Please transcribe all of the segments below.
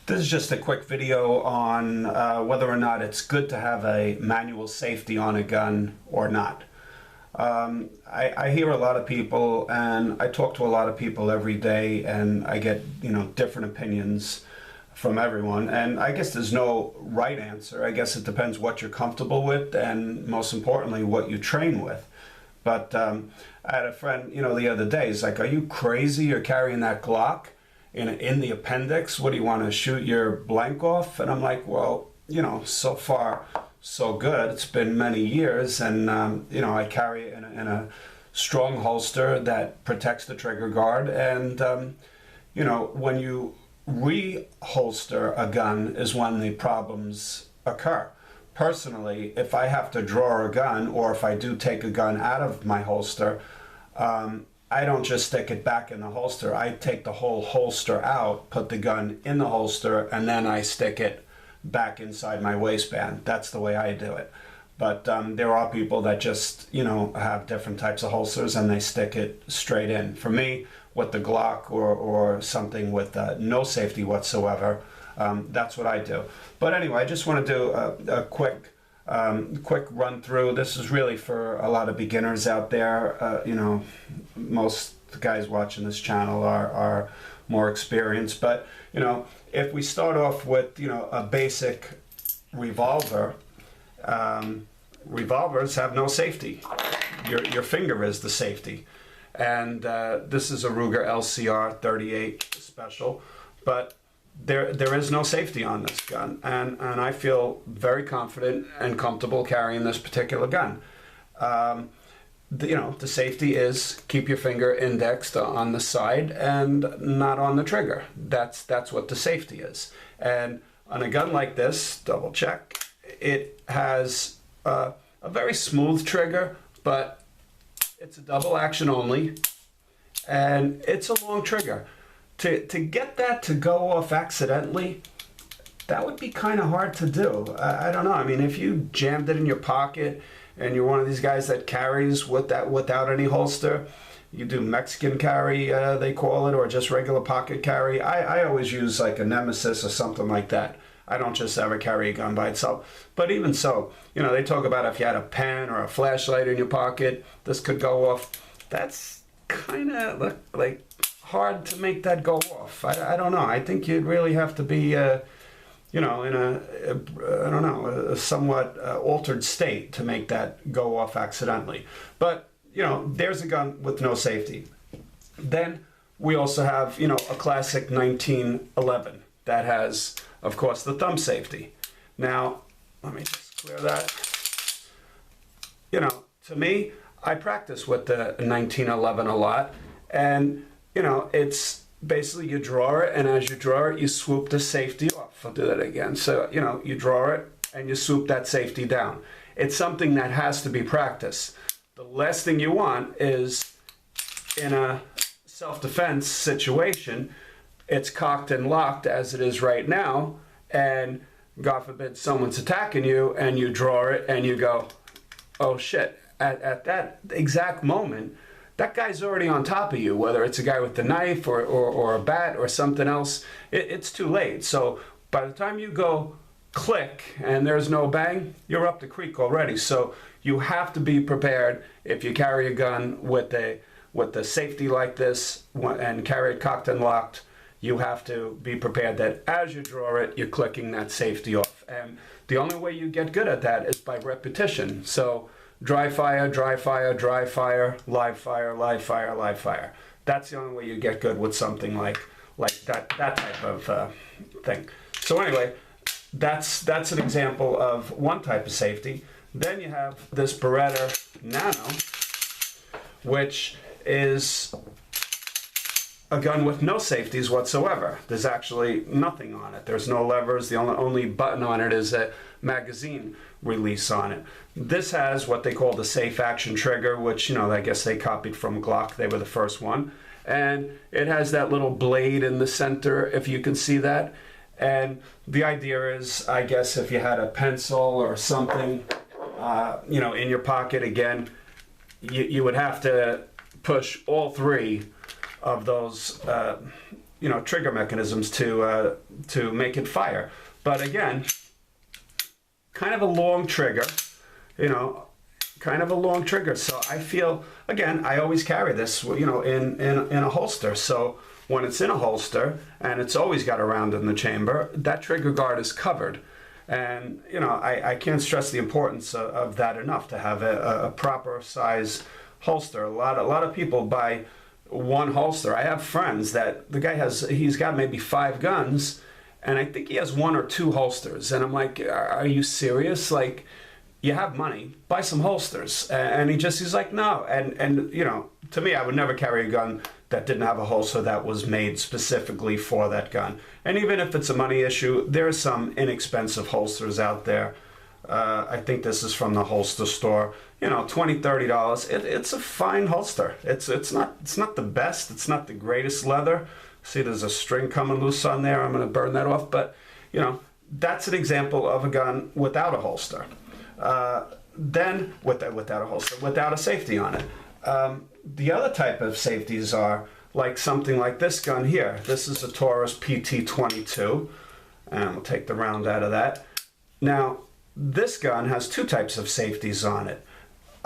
This is just a quick video on whether or not it's good to have a manual safety on a gun or not. I hear a lot of people, and I talk to a lot of people every day, and I get different opinions from everyone. And I guess there's no right answer. I guess it depends what you're comfortable with, and most importantly, what you train with. But I had a friend, the other day. He's like, "Are you crazy? You're carrying that Glock in the appendix? What do you want to shoot your blank off?" And I'm like, "Well, so far so good. It's been many years, and I carry it in a strong holster that protects the trigger guard. And when you reholster a gun is when the problems occur. Personally, if I have to draw a gun, or if I do take a gun out of my holster, I don't just stick it back in the holster. I take the whole holster out, put the gun in the holster, and then I stick it back inside my waistband. That's the way I do it. But there are people that just, have different types of holsters and they stick it straight in. For me, with the Glock or something with no safety whatsoever, that's what I do. But anyway, I just want to do a quick run through. This is really for a lot of beginners out there. Most guys watching this channel are more experienced. But if we start off with a basic revolver, revolvers have no safety. Your finger is the safety. And this is a Ruger LCR 38 Special, but there is no safety on this gun, and I feel very confident and comfortable carrying this particular gun. The safety is keep your finger indexed on the side and not on the trigger. That's what the safety is. And on a gun like this, double check, it has a very smooth trigger, but it's a double action only, and it's a long trigger. To get that to go off accidentally, that would be kind of hard to do. I don't know. I mean, if you jammed it in your pocket and you're one of these guys that carries without any holster, you do Mexican carry, they call it, or just regular pocket carry. I always use like a Nemesis or something like that. I don't just ever carry a gun by itself. But even so, they talk about if you had a pen or a flashlight in your pocket, this could go off. That's kind of like hard to make that go off. I don't know. I think you'd really have to be, in a somewhat altered state to make that go off accidentally. But, there's a gun with no safety. Then we also have, a classic 1911 that has, of course, the thumb safety. Now, let me just clear that. To me, I practice with the 1911 a lot, and it's basically you draw it, and as you draw it, you swoop the safety off. I'll do that again. So, you draw it, and you swoop that safety down. It's something that has to be practiced. The last thing you want is, in a self-defense situation, it's cocked and locked as it is right now, and God forbid someone's attacking you, and you draw it, and you go, oh shit. At that exact moment, that guy's already on top of you, whether it's a guy with the knife or a bat or something else. It's too late. So by the time you go click and there's no bang, you're up the creek already. So you have to be prepared if you carry a gun with the safety like this and carry it cocked and locked. You have to be prepared that as you draw it, you're clicking that safety off. And the only way you get good at that is by repetition. So dry fire, dry fire, dry fire, live fire, live fire, live fire. That's the only way you get good with something like that type of thing. So anyway, that's an example of one type of safety. Then you have this Beretta Nano, which is a gun with no safeties whatsoever. There's actually nothing on it. There's no levers. The only button on it is a magazine release on it. This has what they call the safe action trigger, which, I guess they copied from Glock. They were the first one. And it has that little blade in the center, if you can see that. And the idea is, I guess, if you had a pencil or something, in your pocket, again, you would have to push all three of those you know, trigger mechanisms to make it fire. But again, kind of a long trigger, you know, kind of a long trigger. So I feel, again, I always carry this, you know, in a holster. So when it's in a holster and it's always got a round in the chamber, that trigger guard is covered. And, you know, I can't stress the importance of that enough, to have a proper size holster. A lot of people buy one holster. I have friends that the guy he's got maybe 5 guns, and I think he has 1 or 2 holsters. And I'm like, are you serious? Like, you have money, buy some holsters. And he's like, no. And you know, to me, I would never carry a gun that didn't have a holster that was made specifically for that gun. And even if it's a money issue, there are some inexpensive holsters out there. I think this is from the holster store. You know, $20, $30. It's a fine holster. It's not the best. It's not the greatest leather. See, there's a string coming loose on there. I'm going to burn that off. But, you know, that's an example of a gun without a holster. Then, without a holster, without a safety on it. The other type of safeties are like something like this gun here. This is a Taurus PT-22, and we'll take the round out of that. Now, this gun has 2 types of safeties on it,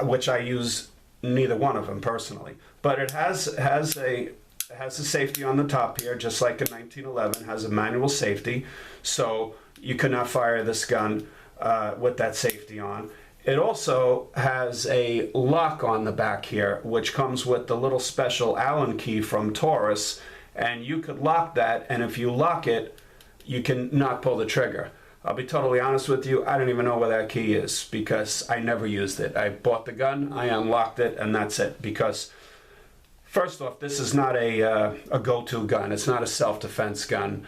which I use neither one of them personally. But it has a safety on the top here, just like a 1911 has a manual safety, so you cannot fire this gun with that safety on. It also has a lock on the back here, which comes with the little special Allen key from Taurus, and you could lock that, and if you lock it, you can not pull the trigger. I'll be totally honest with you, I don't even know where that key is, because I never used it. I bought the gun, I unlocked it, and that's it. Because first off, this is not a go-to gun. It's not a self-defense gun.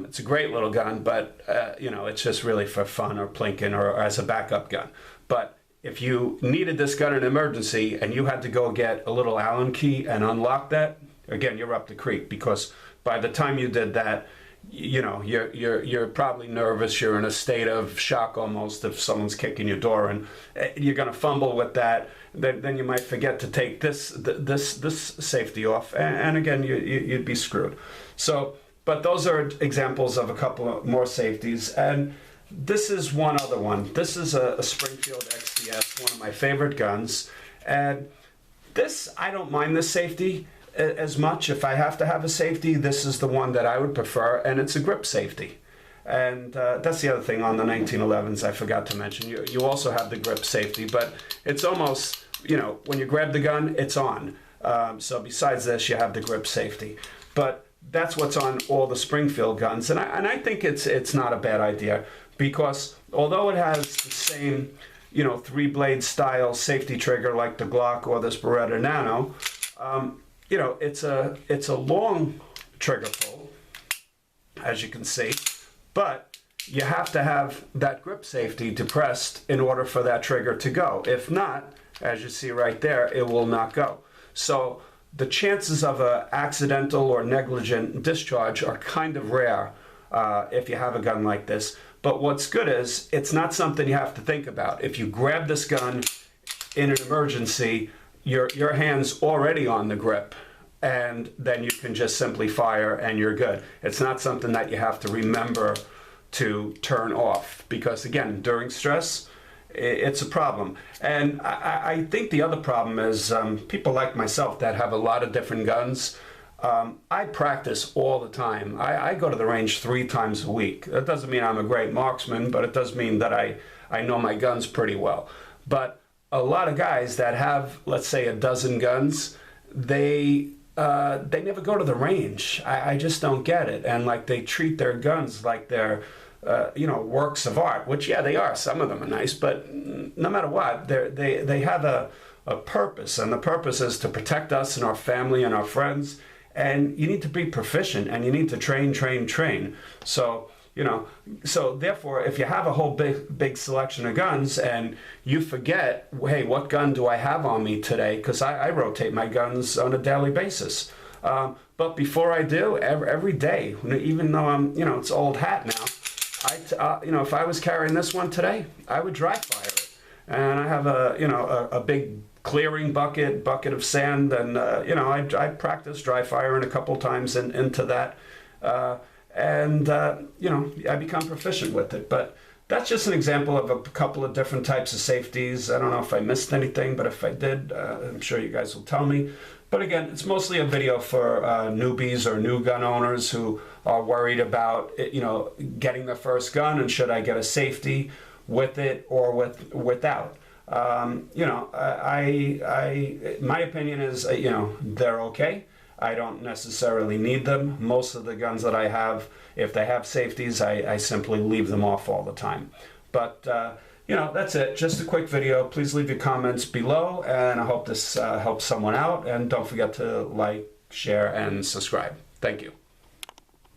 It's a great little gun, but you know, it's just really for fun or plinking or as a backup gun. But if you needed this gun in an emergency and you had to go get a little Allen key and unlock that, again, you're up the creek, because by the time you did that, you know, you're probably nervous. You're in a state of shock almost if someone's kicking your door, and you're going to fumble with that. Then you might forget to take this safety off, and again, you'd be screwed. So, but those are examples of a couple of more safeties, and this is one other one. This is a Springfield XDS, one of my favorite guns, and this, I don't mind this safety as much. If I have to have a safety, this is the one that I would prefer, and it's a grip safety. And that's the other thing on the 1911s I forgot to mention. You also have the grip safety, but it's almost, you know, when you grab the gun, it's on. So besides this, you have the grip safety. But that's what's on all the Springfield guns, and I think it's not a bad idea, because although it has the same, you know, 3-blade style safety trigger like the Glock or this Beretta Nano, you know, it's a long trigger pull, as you can see, but you have to have that grip safety depressed in order for that trigger to go. If not, as you see right there, it will not go. So the chances of an accidental or negligent discharge are kind of rare if you have a gun like this. But what's good is it's not something you have to think about. If you grab this gun in an emergency, your hand's already on the grip, and then you can just simply fire and you're good. It's not something that you have to remember to turn off, because again, during stress, it's a problem. And I think the other problem is people like myself that have a lot of different guns. I practice all the time. I go to the range 3 times a week. That doesn't mean I'm a great marksman, but it does mean that I know my guns pretty well. But a lot of guys that have, let's say, a dozen guns, they never go to the range. I just don't get it. And like, they treat their guns like they're you know, works of art, which, yeah, they are. Some of them are nice, but no matter what, they have a purpose, and the purpose is to protect us and our family and our friends. And you need to be proficient, and you need to train. So, you know, so therefore, if you have a whole big selection of guns and you forget, hey, what gun do I have on me today? Because I rotate my guns on a daily basis. But before I do, every day, even though I'm, you know, it's old hat now, you know, if I was carrying this one today, I would dry fire it. and I have a big clearing bucket of sand, and I practice dry firing a couple times into that, and I become proficient with it. But that's just an example of a couple of different types of safeties. I don't know if I missed anything, but if I did, I'm sure you guys will tell me. But again, it's mostly a video for newbies or new gun owners who are worried about getting their first gun, and should I get a safety with it or without. My opinion is, they're okay. I don't necessarily need them. Most of the guns that I have, if they have safeties, I simply leave them off all the time. But, that's it. Just a quick video. Please leave your comments below, and I hope this helps someone out. And don't forget to like, share, and subscribe. Thank you.